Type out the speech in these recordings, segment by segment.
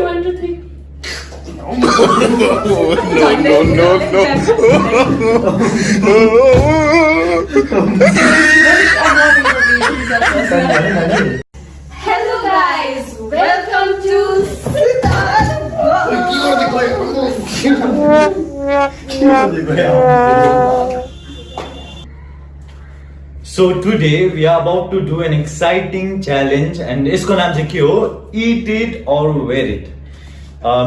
1 2 3 Hello guys, welcome to So today we are about to do an exciting challenge and यसको नाम चाहिँ के हो eat it or wear it.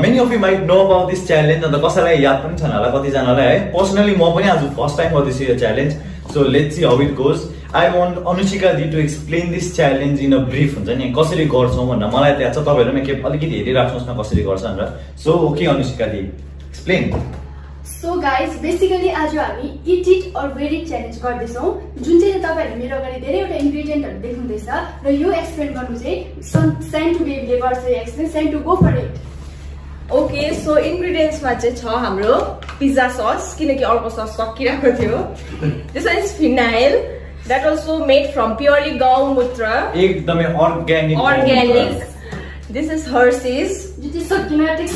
Many of you might know about this challenge and कसैलाई याद पनि छैन होला कतिजनालाई है. Personally म पनि आज फर्स्ट टाइम गर्दैछु यो challenge. So let's see how it goes. I want Anushika Di to explain this challenge in a brief हुन्छ नि कसरी गर्छौं भनेर मलाई थाहा छ तपाईहरुले म के अलिकति हेरिराख्नुस् न कसरी गर्छ भनेर. So okay Anushika Di explain. So guys, basically आज हामी eat it or wear it challenge गर्दैछौं जुन चाहिँ तपाईहरुले मेरो अगाडि धेरैवटा इन्ग्रेडिएन्टहरु देख्नुहुँदैछ र यो एक्सप्लेन गर्नु चाहिँ सेन्ड टु बेबीले गर्छ explain send to go for it. Okay so ingredients मा चाहिँ छ हाम्रो पिज्जा सस किनकि अर्को सस सकिरहेको थियो. This is phenyl that also made from purely गौमूत्र एकदमै अर्ग्यानिक. This is Hershey's. जुन चाहिँ सकिनेटिक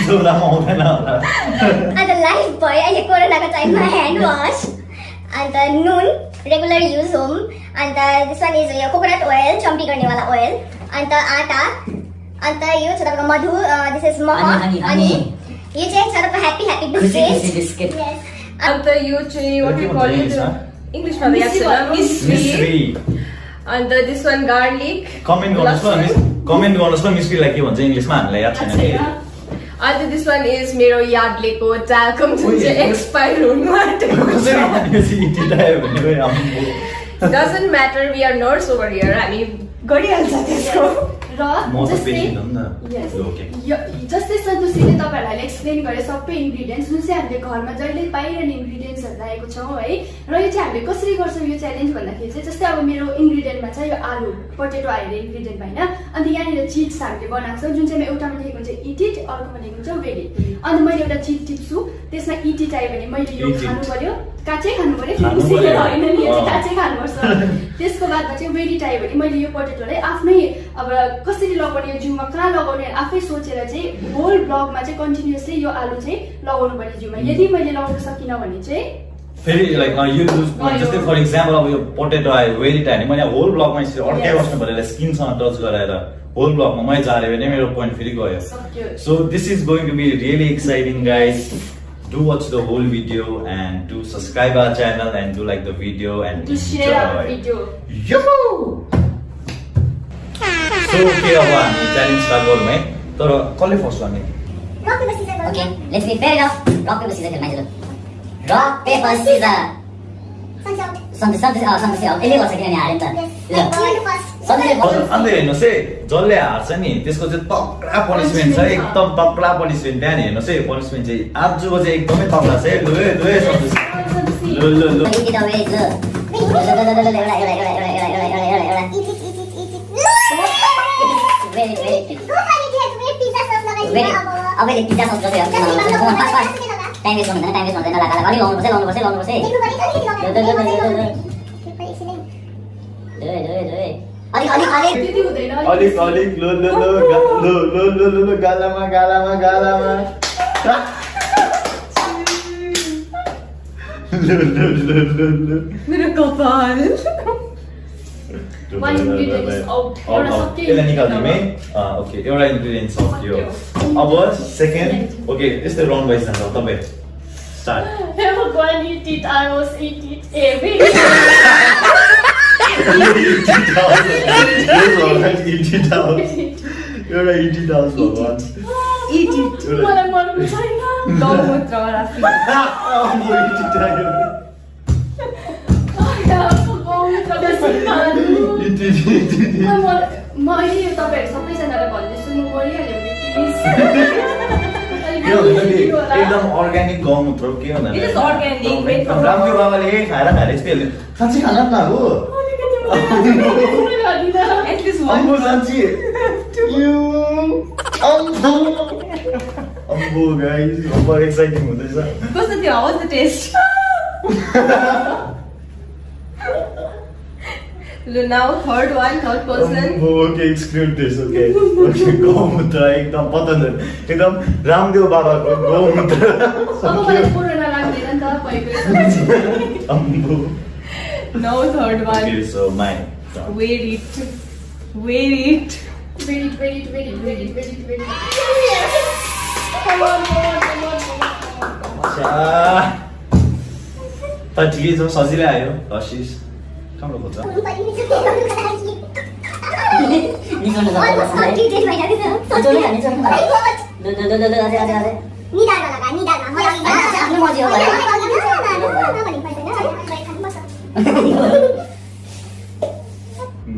सोडामा आउँदैन होला. अन्त लाइफ भयो अहिले कोरोनाको टाइममा ह्यान्ड वास अन्त नुन रेगुलर युज होम अन्त दिस वान इज यो कोकोनट ओइल चम्पी गर्नेवाला ओइल अन्त आटा अन्त यो छ तपाईँको मधु दिस इज मह अनि यो चाहिँ छ तपाईँको ह्याप्पी ह्याप्पी बिस्किट. अन्त यो चाहिँ what we call it इङ्ग्लिशमा त याद छैन मिस्री. अन्त दिस वान गार्लिक. कमेन्ट गर्नुस् न मिस्रीलाई के भन्छ इङ्ग्लिशमा हामीलाई याद छैन नि. अन्त दिस वान इज मेरो यार्डलेको टाल्कम जुन चाहिँ एक्सपायर हुनु आँटेको छ. Doesn't matter we are nurse over here हामी गरिहाल्छ त्यसको. र जस्तै सन्तोषीले तपाईहरुलाई एक्सप्लेन गरे सबै इन्ग्रेडिएन्ट्स जुन चाहिँ हामीले घरमा जहिले पाइरहने इन्ग्रेडिएन्ट्सहरु राखेको छौं है. र यो चाहिँ हामीले कसरी गर्छौं यो च्यालेन्ज भन्दाखेरि चाहिँ जस्तै अब मेरो इन्ग्रेडिएन्टमा छ यो आलु पोटेटो आएर इन्ग्रेडिएन्ट हैन. अनि यहाँनिर चिज हामीले बनाएको छौं जुन चाहिँ एउटामा लेखेको हुन्छ इट इट अर्कोमा लेखेको हुन्छ वेर इट. अनि मैले एउटा चिज टिप्छु त्यसमा इट इट आयो भने मैले यो खानु पर्यो काचै खानु पर्यो फेरि हैन नि यो चाहिँ काचै खानुपर्छ. त्यसको बादमा चाहिँ वेर इट आयो भने मैले यो पोटेटोलाई आफ्नै अब कसरी लगाउने यो जिउमा कहाँ लगाउने आफै सोचेर चाहिँ होल ब्लगमा चाहिँ कन्टिन्युअसली यो आलु चाहिँ लगाउनु पर्यो जिउमा. यदि मैले लगाउन सकिनँ भने चाहिँ फेरि लाइक यो जस्तै फर इक्जाम्पल अब यो पोटेटो आयो वेरी टाइम मैले होल ब्लकमा यसरी अड्काइ बस्नु पर्यो स्किनसँग टच गराएर होल ब्लकमा मैले झारे भने मेरो पोइन्ट फेरि गयो. So this is going to be really exciting guys. Do watch the whole video and do subscribe our channel and do like the video and to share our video. Yoo! So okay अब हामी challenge start गरौँ है. तर कसले first गर्ने? Okay, let's be fair enough. Rock paper scissors खेल्नु मान्छेले. Rock paper scissors. सन्तोष यसले गर्छ किनभने हारे नि त. अन्त हेर्नुहोस् है जसले हार्छ नि त्यसको चाहिँ तक्रा पनिसमेन्ट छ एकदम तक्रा पनिसमेन्ट. त्यहाँ हेर्नुहोस् है पनिसमेन्ट चाहिँ आजको चाहिँ एकदमै तक्रा छ है. लु सन्तोष अब पिज्जा सस गर्दै टाइम वेस्ट गर्दैन लाउनुपर्छ अलिक गालामा मेरो कपाल. one ingredient is out. यसलाई निकाल्दिउँ है. ओके एउटा इन्ग्रेडियन्ट सक्यो. अब सेकेन्ड ओके यस्तै राउन्ड वाइज जान्छ तपाईँ start. Never go and eat it. I was eat it every Eat it out. एउटा eat it out भगवान. Eat it. मलाई मन छैन. गौमूत्रवाला फिल. मैले तपाईहरु सबैजनालाई भन्दैछु म गरिहाल्यो एकदम अर्ग्यानिक गौमूत्र के भन्दा It is organic. रामदेव बाबाले खाएर यस्तै साँच्चै खाना पनि हो. At least one. अम्बो साँच्ची अम्बो गाइस ओभर एक्साइटिङ हुँदैछ. कस्तो थियो how was the test? Now third person. Okay, exclude this, okay. Okay, गौमूत्र एकदम पतञ्जलि एकदम रामदेव बाबाको गौमूत्र अब मलाई कोरोना लाग्दैन नि त भएको अम्बो Now third one. Okay, so my turn. Wear it. Wear it. very come on अच्छा त ठिकै छ सजिलै आयो हसिस कहाँबाट खोज्छ निचोड्नु पर्छ आफ्नो मर्जी हो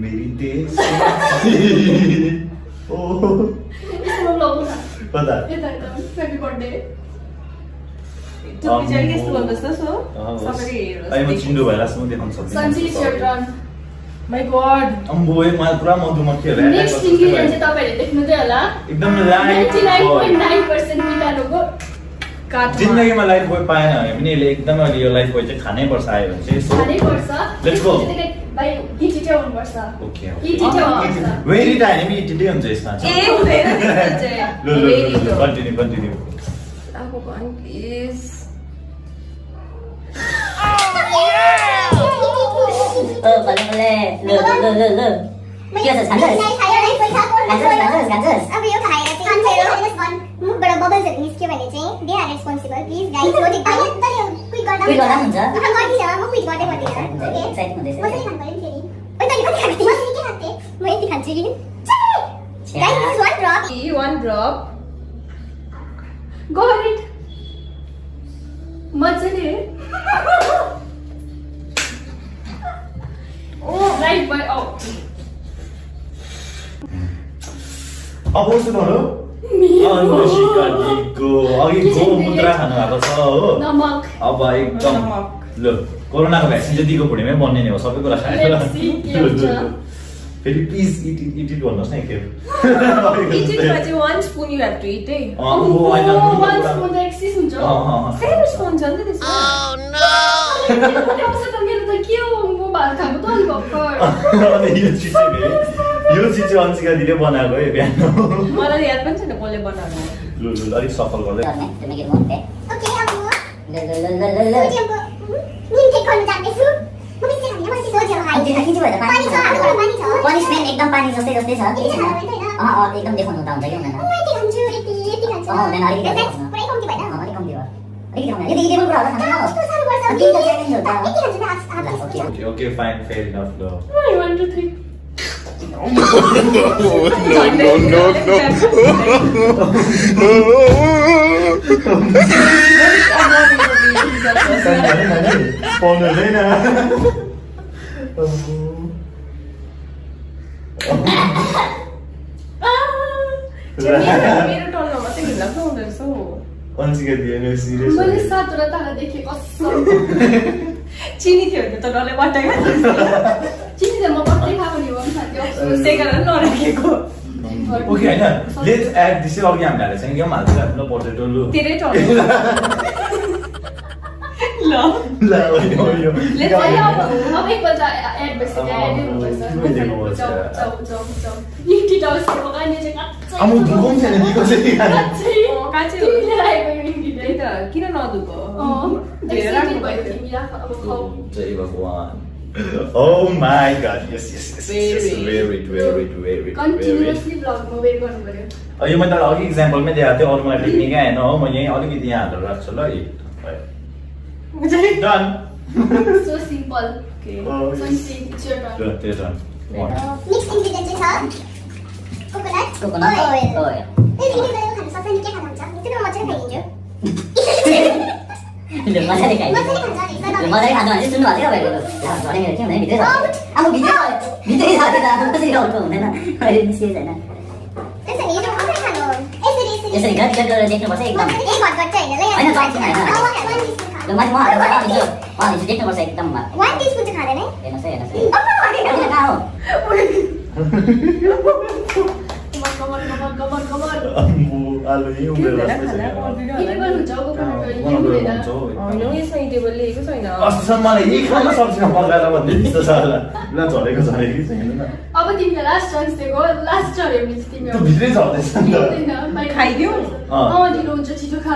मेरी देश ओ यसमा लगाउन कता यता ह्यापी बर्थडे त्यो पछाडि यस्तो गर्नुहोस् त सो सबैले अहिले म हेरोस् चिन्डो भइरहेको छु म देखाउन सन्जी इट्स योर सक्दिनँ टर्न माई गॉड अम्बो मलाई पुरा मधुमक्खी नेक्स्ट इन्ग्रेडिएन्ट चाहिँ तपाईहरुले देख्नुदै होला एकदम लाइट 99.9% कीटाणुको काठमा जिन्दगीमा लाइफ बोय पाएन भने पनि यसले एकदमै अहिले यो लाइफ बोय चाहिँ खानै पर्छ आयो भने चाहिँ सो खानै पर्छ Let's go. भाइ इटिटे हुनुपर्छ ओके इटिटे हुनुपर्छ वेरी टाइम पनि इटिटै हुन्छ यसमा ए हुँदैन त्यस्तो चाहिँ ल Very good. कन्टिन्यू आफू भन प्लिज अब यो खाएर चाहिँ मुखबाट बबल्सहरु निस्क्यो भने चाहिँ they are responsible please guys हो क्विक गर्दा हुन्छ म क्विक गर्दै गर्दिन ओके एक्साइटेड हुँदैछ म चाहिँ खान पर्यो फेरि ओइ तैले कति खान्छे म चाहिँ के खान्थे म यति खान्छु नि guys this one drop one drop go ahead मज्जाले ओ राइट बाइ आउट अब उसो भनौ अनुशिका गीतको अघि गोमुद्रा खानु भएको छ हो नमक अब एकदम नमक। ल कोरोनाको भ्याक्सिन चाहिँ दिगो भुँडीमै बन्ने नै हो सबै कुरा खाएर Let's see के हुन्छ। फेरि प्लिज इट भन्नुहोस् न एकखेप इटिङमा चाहिँ one spoon you have to eat है अम्बो होइन वान स्पुन त एक्सिस हुन्छ सेकेन्ड स्पुन छ नि त त्यसमा आउँछ त मेरो त के हो म भात खाएको त अलि भर्खर यो चिज चाहिँ अन्सिका दिदीले बनाएको है बिहान मलाई याद पनि छैन कसले बनाउनु ल अलिक सफल गर्दै ओके अब निम टेक गर्न जान्दैछु म बिस्तारै खान्न म चाहिँ सोझो हाइ पानी छ हाम्रो पानी छ पनिसमेन्ट एकदम पानी जस्तै जस्तै छ यति खानु पर्दैन हैन एकदम देखाउनु त हुन्छ कि हुँदैन म यति खान्छु यति खान्छु हुँदैन अलिकति That's पुरै कम्ती भएन अलिक कम्ती भयो अलिकति खाउँ यो इटेबल कुरा होला खानु कस्तो साह्रो पर्छ तीन त च्यालेन्ज हो त यति खान्छु त half okay okay okay fine fair enough ल 1 2 3 पाउनु हुँदैन मेरो टर्नमा मात्रै घिनलाग्दो हुँदो रहेछ हौ अन्सिका दिएन सिरियस मैले सातवटा तारा देखेँ कसम चिनी थियो भने त डरले बटाएको चिनी त म कतै खाएको नि हो नि साथी त्यही कारण नराखेको ओके हैन लेट्स एड दिस अघि हामीले हालेको छैन के हाल्छ आफ्नो पोटेटो लु तेरै टर्न ल ल ओयो Let's अब say अब एकपल्ट एड भइसक्यो एड हुनुपर्छ चाउ चाउ चाउ लिटी टाउस को गाने चाहिँ कच्चै आमु दुगौँ छैन नि कसरी खाने कच्चै काँचै हो। तिमीले राखेको त्यही इन्ग्रिडिएन्ट त किन नदुको धेरै धेरै राख्नु राख्नु भयो पर्यो। तिमी राख अब खाऊ जय भगवान Oh my god, yes. Very. Continuously ब्लगमा वेट गर्नु पर्यो यो मैले त अघि इक्जाम्पलमै दिएको थिएँ अरू मलाई टेक्निकै आएन हो म यहीँ अलिकति यहाँ हालेर राख्छु ल डन सो सिम्पल Okay. सन्सी इट्स योर टर्न त्यो डन नेक्स्ट इन्ग्रेडिएन्ट चाहिँ छ कोकोनट कोकोनट ओइल ओइल यो इन्ग्रेडिएन्ट खान सक्छ नि के खान हुन्छ त्यो म चाहिँ खाइदिन्छु ल मजाले खाइ म चाहिँ खान्छ ल मजाले खानु भने सुन्नु भएको थियो भने मेरो के हुँदैन भित्रै छ अब भित्रै छ कि त अब कसरी आउट हुँदैन अहिले निस्किए छैन त्यसो नि यो कसरी खानु यसरी यसरी घट घट गरेर देख्नुपर्छ एकदम एक घट घट चाहिँ हैन होइन पाइन्छ होइन ल माथि म हाल्छु देख्नुपर्छ एकदम वन टीस्पुन चाहिँ खाँदैन है हेर्नुहोस् है हेर्नुहोस् अम्मा कहाँ हो come on come on come on come on come on अम्बो आलु यहीँ उम्रेर हुँदैन बस्दैछ खाना क्या। पर्दैन इनेबल हुन्छ कोकोनट ओइल हुँदैन होइन यसमा इटेबल लेखेको छैन अस्तिसम्म मलाई यही खाना सब्जीमा पकाएर भन्दै त्यस्तो छ होला ल झरेको कि छैन न अब तिमीलाई लास्ट चान्स दिएको लास्ट झऱ्यो भने चाहिँ तिमी त्यो भित्रै झर्दैछ नि त हुँदैन, बाहिर खाइदिऊ? ढिलो हुन्छ छिटो खा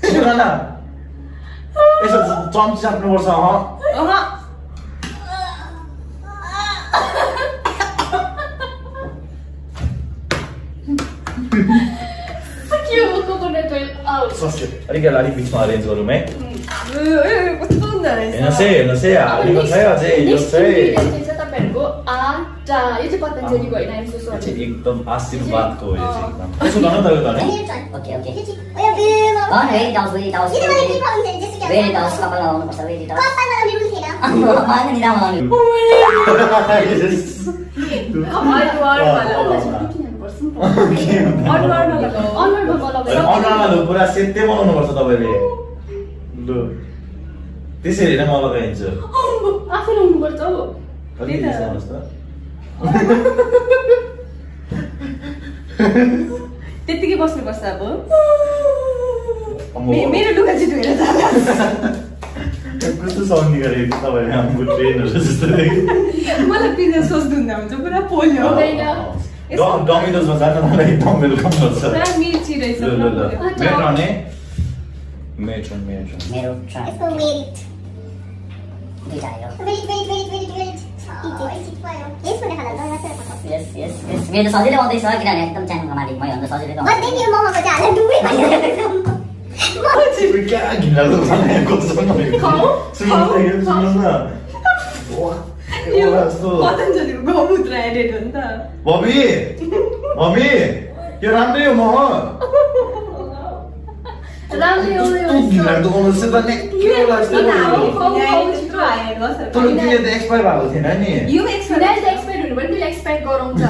छिटो खान यसो चम्ची चाप्नुपर्छ अहँ के हो कोकोनट ओइल आउट सस्यो अलिक बिचमा अरेन्ज गरौँ है कस्तो हुँदो रहेछ हेर्नुहोस् है हालेको छ है अझै यो चाहिँ तपाईँहरूको आटा यो चाहिँ पतञ्जलीको होइन आइम सो यो सरी चाहिँ एकदम आशीर्वादको हो यो चाहिँ एकदम यसो गर्नु त यो त है ओके ओके Oh, गन वेरी डाउस वेरी डाउस कपाल लगाउनुपर्छ वेरी डाउस होइन नि राम्रो लगाउने अनुहारमा लगाऊ अनुहारमा लु पुरा सेतै बनाउनुपर्छ तपाईँले लु त्यसरी नै म लगाइदिन्छु आफै लाउनुपर्छ हौ अलिकति दिनुहोस् त त्यतिकै बस्नुपर्छ अब अम्बो। मेरो लुगा चाहिँ धोएर जाला कस्तो साउन्ड गरेको तपाईँले हाम्रो ट्रेनहरू जस्तो देख्यो मलाई पिज्जा सस धुँदा हुन्छ पुरा पोल्यो हुँदैन। डमिनोजमा जान मलाई एकदम वेलकम गर्छ पुरा मिर्ची रहेछ ल ल ल मेट्रोन मेरो ट्राई Let's go wait. दुईटा आयो Wait. Yes, put it on. यस यस यस मेरो सजिलै आउँदैछ किनभने एकदम च्यानलको मालिक मै भन्दा सजिलै But then you mama got a do it. क्या घिनलाग्दो बनाएको छ खाऊ, सुन्नुहोस् न यो कस्तो पतञ्जलीको गौमूत्र एडेड हो नि त बबी बबी यो राम्रै हो मोह राम्रै हो यो घिनलाग्दो बनाउँछ त नि के लाग्छ तर त्यो त एक्सपायर भएको थिएन नि यो एक्सपर्ट एक्सपायर हुनु पनि त्यसले एक्सपायर गराउँछ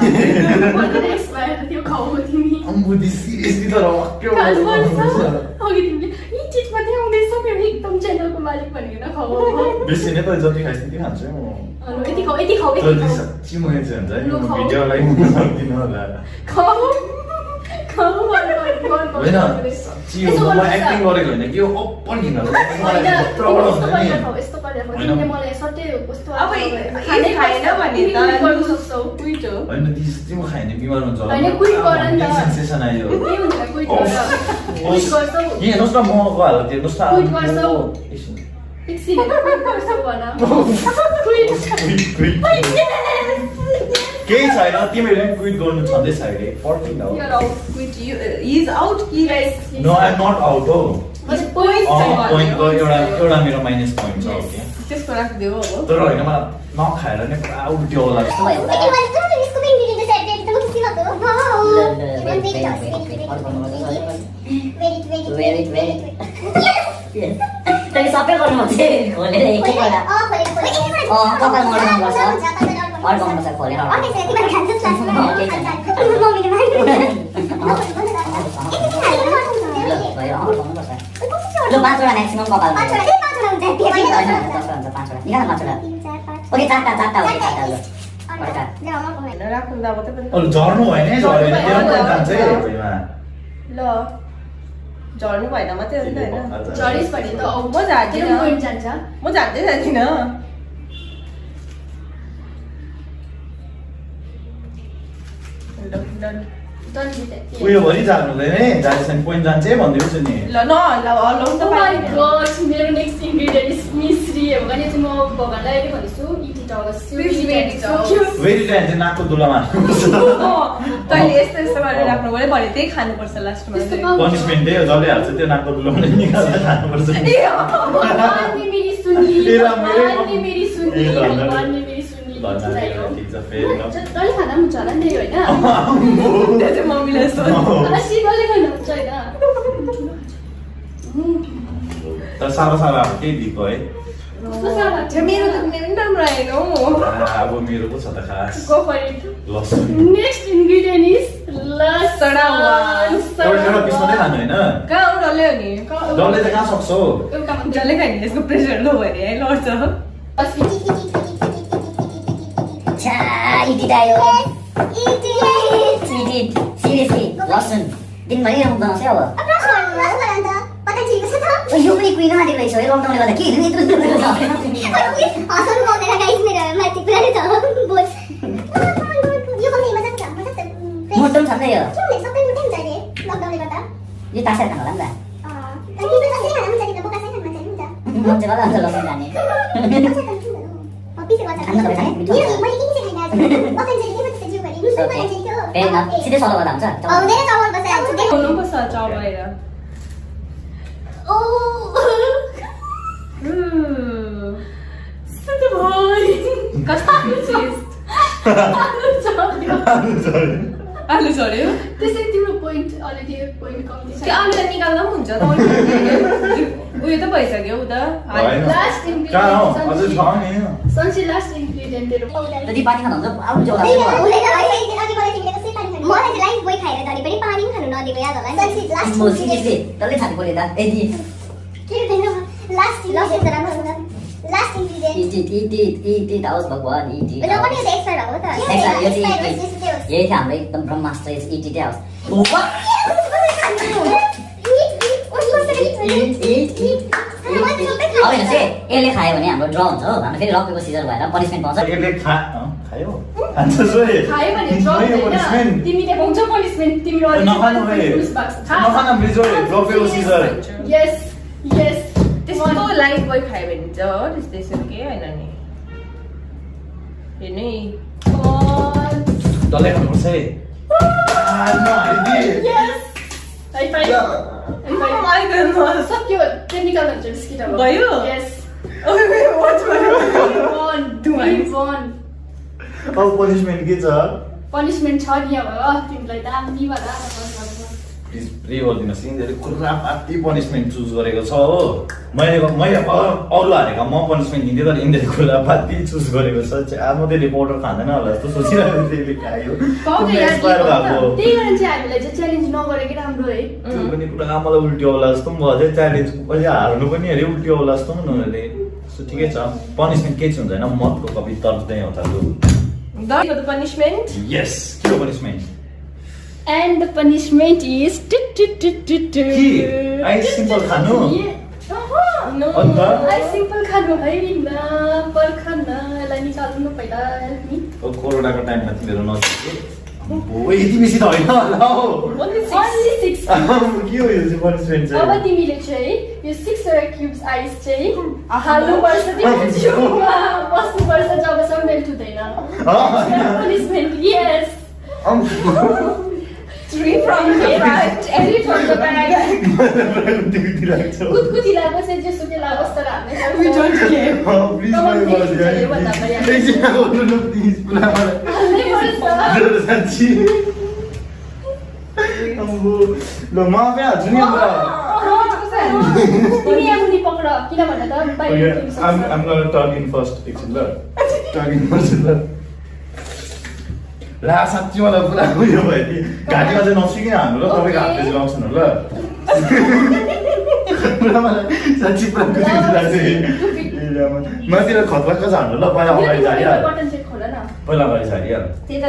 एक्सपायर त्यो खाऊ तिमी अम्बुदी सिरियसली तर वाक्य खास गर्छ अघि तिमीले यी चिज मात्रै आउँदैछ मेरो एकदम च्यानलको मालिक भनेर खाऊ बेसी नै त जति खाइस् त्यति खान्छु म यति खाऊ यति खाऊ तर यति त्यो खाऊ साँच्ची मैले चाहिँ हुन्छ लु, नि खाऊ। भिडियोलाई हुन सक्दिनँ होला खाऊ खाऊ होइन साँच्ची हो म एक्टिङ गरेको होइन कि यो ओपन घिनलाग्दो मलाई प्रब्लम हुन्छ नि यस्तो गरेर तिमीले मलाई सट्टै कस्तो अब खाने खाएन भने त गर्नु सक्छौ क्विट हो होइन त्यस्तै म खाएन बिमार हुन्छ होला होइन, क्विट गर नि त। सेन्सेसन आयो के हुन्छ क्विट गर्छ क्विट गर्छौ यहाँ हेर्नुहोस् न मको हालत हेर्नुहोस् न क्विट गर्छौ? एकछिन क्विट गर्छौ भन क्विट केही छैन तिमीहरूले पनि क्विट गर्नु छँदैछ अहिले 14 हो You're out. Quit is out कि Yes. No I am not out हो Just point पोइन्टको एउटा मेरो माइनस पोइन्ट छ ओके त्यसको राखिदियो हो तर होइन मलाई नखाएर नै पुरा उल्टी होला यस्तो भयो Wait, what is going to be in the set? Don't see what the Wait. तैँले सबै गर्नु पर्छ खोलेर एक एकवटा कपाल मर्नुपर्छ अड्काउनुपर्छ खोलेर ल 5 वटा म्याक्सिमम कपालमा होइन 10 वटा हुन्छ 5 वटा निकाल 5 वटा ओके 4टा हो 4टा ल अड्का होइन राख्नु त अब त्यो पनि अरू झर्नु होइन है झऱ्यो भने तेरो पनि जान्छ है भुइँमा ल झर्नु भएन मात्रै हो नि त होइन झरिस भने त म झार्दिनँ पोइन्ट जान्छ म झार्दै जाँदिनँ Don't do that. उयो भरि जानु हुँदैन है जाँदैछ पोइन्ट जान्छ है भनिदिन्छु नि ल न ल हल्लाउनु त Oh my पाइँदैन god, मेरो नेक्स्ट इन्ग्रिडियन्ट इज मिश्री हो भने चाहिँ म भगवानलाई अहिले भन्छु it it August Please wait it out. Very time चाहिँ नाकको दुला मार्नुपर्छ तैँले यस्तो यस्तो गरेर राख्नु पऱ्यो भने त्यही खानुपर्छ लास्टमा त्यस्तो चाहिँ। कहाँ- पनिसमेन्ट त्यही हो जसले हाल्छ त्यो नाकको दुला पनि निकालेर खानुपर्छ ए अँ। भगवानले मेरी सुनी ए राम्रै हो। भगवानले मेरी सुनी ए धन्यवाद। भगवानले मेरी सुनी चाहियो ठिक छ फेरि डल्ले खाँदा पनि हुन्छ होला नि होइन त्यो चाहिँ मम्मीलाई सोध अस्ति डल्ले खाँदा हुन्छ होइन तर साह्रो साह्रो अब केही दिएको है कस्तो साह्रो छ्या, मेरो त कुनै पनि राम्रो आएन हौ अब मेरो पो छ त खास Go for it. लसुन Next ingredient is लसुन सडावा। एउटा पिस मात्रै खानु होइन कहाँ हो डल्ले हो नि डल्ले चाहिँ कहाँ सक्छौ एउटा मात्रै। डल्ले खायो भने यसको प्रेसर लो भयो अरे है लड्छ अस्ति छ्या इट आयो सिरियसली लसुन दिनभरि रम बनाउँछ अब अप्रोच गर्नु अन्त पतञ्जलीको छ त यो पनि क्विन आदिको रहेछ है लकडाउनले गर्दा के हेर्नु यत्रो हँसाउनु पाउँदैन गाइस मेरो माथि कुरा नि त बोझ यो कम्पनीमा चाहिँ मोटो पनि छ नि यो सबै मुटै हुन्छ अहिले लकडाउनले गर्दा यो तासेर खानु होला नि अनि यो कसरी खान हुन्छ कि बोका चाहिँ खान हुन्छ त मान्छे वाला अन्त लकडाउन जाने पिसे गर्छ खानु तपाईँ खाने यो मैले किन चाहिँ खाइरहेको छु पतञ्जली के पत्ता जिउ गरी रुसु पतञ्जली थियो फेरि न सिधै सल्लाह गर्दा हुन्छ आउँदैन चावल बसाइ हुनु पर्छ चाउ बाहिर ओ कस्तो चिज आलु झऱ्यो त्यसै तिम्रो पोइन्ट अलरेडी पोइन्ट कम्ती छ त्यो आलुलाई निकाल्दा पनि हुन्छ त उयो त भइसक्यो उ त लास्ट कहाँ हो अझै छ नि सन्सी लास्ट इन्ग्रेडिएन्ट तेरो जति पानी खानु हुन्छ आउनु चाहिँ हुँदैन होला हुँदैन है अघि मलाई तिमीले कसरी पानी खानु मलाई चाहिँ लाइफ बोय खाएर धरि पनि पानी पनि खानु नदिएको याद होला नि लास्ट म सिरियसली डल्लै छाती बोले दा यदि के हुँदैन लास्ट इन्ग्रेडिएन्ट इट आओस् भगवान इट र पनि यो एक्सपायर हो त यही थियो हाम्रो एकदम ब्रह्मास्त्र इट आओस् अब हेर्नुहोस् है यसले खायो भने हाम्रो ड्र हुन्छ हो हाम्रो फेरि रकको सिजर भएर पनिसमेन्ट पाउँछ यसले खायो खान्छ सोही खायो भने ड्रप हैन तिमीले पाउँछ पनिसमेन्ट तिम्रो नखानु है नखानु बिजोय ड्रपेको सिजर यस यस त्यस्तो लाइफ बोय खायो भने चाहिँ हो त्यस्तै के होइन नि हेर्नु डल्लै खानुपर्छ है यस हाई फाइभ माइ गडनेस सक्यो टेक्निकल हुन्छ बिस्किट अब भयो? यस वाच गर्नु अब पनिसमेन्ट के छ पनिसमेन्ट छ नि अब तिमीलाई दामी वाला प्लिज प्रे गरिदिनुहोस् यिनीहरू कुरा पाती पनिसमेन्ट चुज गरेको छ हो मैले अरू हारेको म पनिसमेन्ट दिन्थेँ तर यिनीहरू कुरा पाती चुज गरेको छ म त्यो रिपोर्टर खाँदैन होला जस्तो सोचिरहेको त्यसले खायो एक्सपायर भएको त्यही कारण चाहिँ हामीलाई चाहिँ च्यालेन्ज नगरेकै राम्रो है त्यो पनि पुरा मलाई उल्ट्यो होला जस्तो पनि भयो अझै च्यालेन्ज अहिले हार्नु पनि अरे उल्ट्यो होला जस्तो पनि उनीहरूले सो ठिकै छ पनिसमेन्ट केही चाहिँ हुँदैन मतको कवि तर्दै आउँछ द पनिसमेन्ट यस के हो punishment And the punishment is ice simple खानु अन्त आइस सिम्पल खानु है न पर्खन यसलाई निकाल्नु पहिला कोरोनाको टाइममा तिमीहरू नजिक यति बेसी त होइन होला हौ Only 6 के हो यो चाहिँ पनिसमेन्ट अब चाहिँ तिमीले चाहिँ यो 6 क्युब्स आइस चाहिँ हाल्नुपर्छ तिम्रो जिउमा बस्नुपर्छ जबसम्म मेल्ट हुँदैन punishment yes 3 from the right, 3 from the back. कुदकुदी लागोस् चाहिँ जेसुकै लागोस् तर हामीले We don't care. ल म आफै हाल्छु नि तिमी यहाँ मुनि पक्र किन भन्दा त बाहिर I'm gonna turn in first एकछिन ल turn in first ल ला साँच्ची मलाई पुरा उयो भयो कि घाँटीमा चाहिँ नसुकिन हाम्रो ल तपाईँको हातले चाहिँ लगाउँछ ल पुरा मलाई साँच्ची पुरा कुदिरहेको माथिबाट खतराको छ हाम्रो ल पहिला अगाडि झारिहाल बटन चाहिँ खोल न पहिला अगाडि झारिहाल त्यही त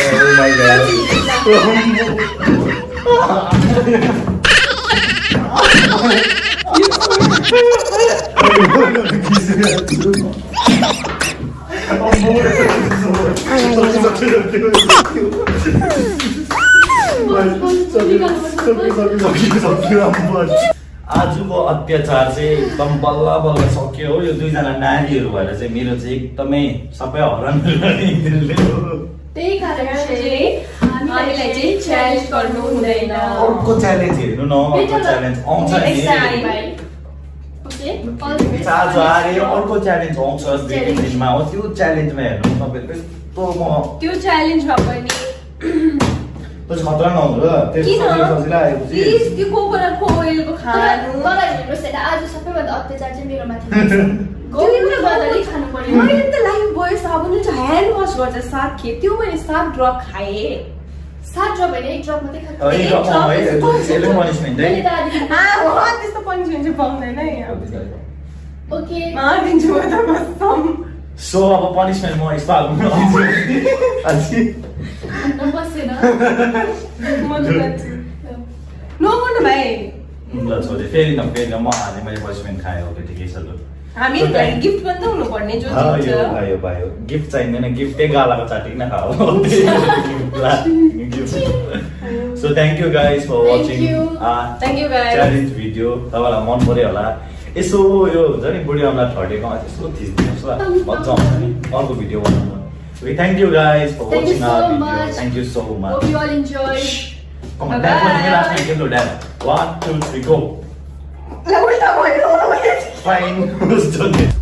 Oh my god. आजको अत्याचार चाहिँ एकदम बल्ल बल्ल सक्यो हो यो दुईजना नारीहरू भएर चाहिँ मेरो चाहिँ एकदमै सबै हरान त्यही कारण चाहिँ हामीलाई चाहिँ च्यालेन्ज गर्नु हुँदैन अर्को च्यालेन्ज हेर्नु न अर्को च्यालेन्ज आउँछ नि आज हारे अर्को च्यालेन्ज आउँछ दुई दिनमा हो त्यो च्यालेन्जमा हेर्नु तपाईँको यस्तो म त्यो च्यालेन्जमा पनि पछि खतरा नहुनु र किन सजिलो आएपछि प्लिज त्यो कोकोनटको ओइलको खानु मलाई हेर्नुहोस् होइन आज सबैभन्दा अत्याचार चाहिँ मेरो माथि गहुँ बदली खानु पर्यो मैले त लाइफ बोय साबुन जुन चाहिँ ह्यान्ड वास गर्छ 7 खेप त्यो मैले 7 ड्रप खाएँ 7 ड्रप होइन 1 ड्रप मात्रै खाएको है यसले पनिसमेन्ट है मैले त आधी त्यस्तो पनिसमेन्ट चाहिँ पाउँदैन है ओके दिन्छु म त कसम सो अब पनिसमेन्ट म यस्तो हाल्छु बसेन म त जान्छु नगर्नु भाइ ल छोडे फेरि न म हाल्ने मैले पनिसमेन्ट खाएँ ओके ठिकै छ ल हामीहरूलाई गिफ्ट पनि त हुनुपर्ने जो भयो भयो गिफ्ट चाहिँदैन गिफ्टै गालाको चाटिकन खाऊ so thank you guys for watching thank you guys challenge video तपाईँलाई मन पर्यो होला यसो यो हुन्छ नि बुढी आउँदा ठटेको यसो थिच्दिनुहोस् ल मजा आउँछ नि अर्को भिडियो बनाउनु okay thank you guys for Thank you watching so our video much. Thank you so Hope much you all enjoyed. Come on, dad, one last time, dad. 1, 2, 3, go. ल उल्टा भयो Fine. Who's done it?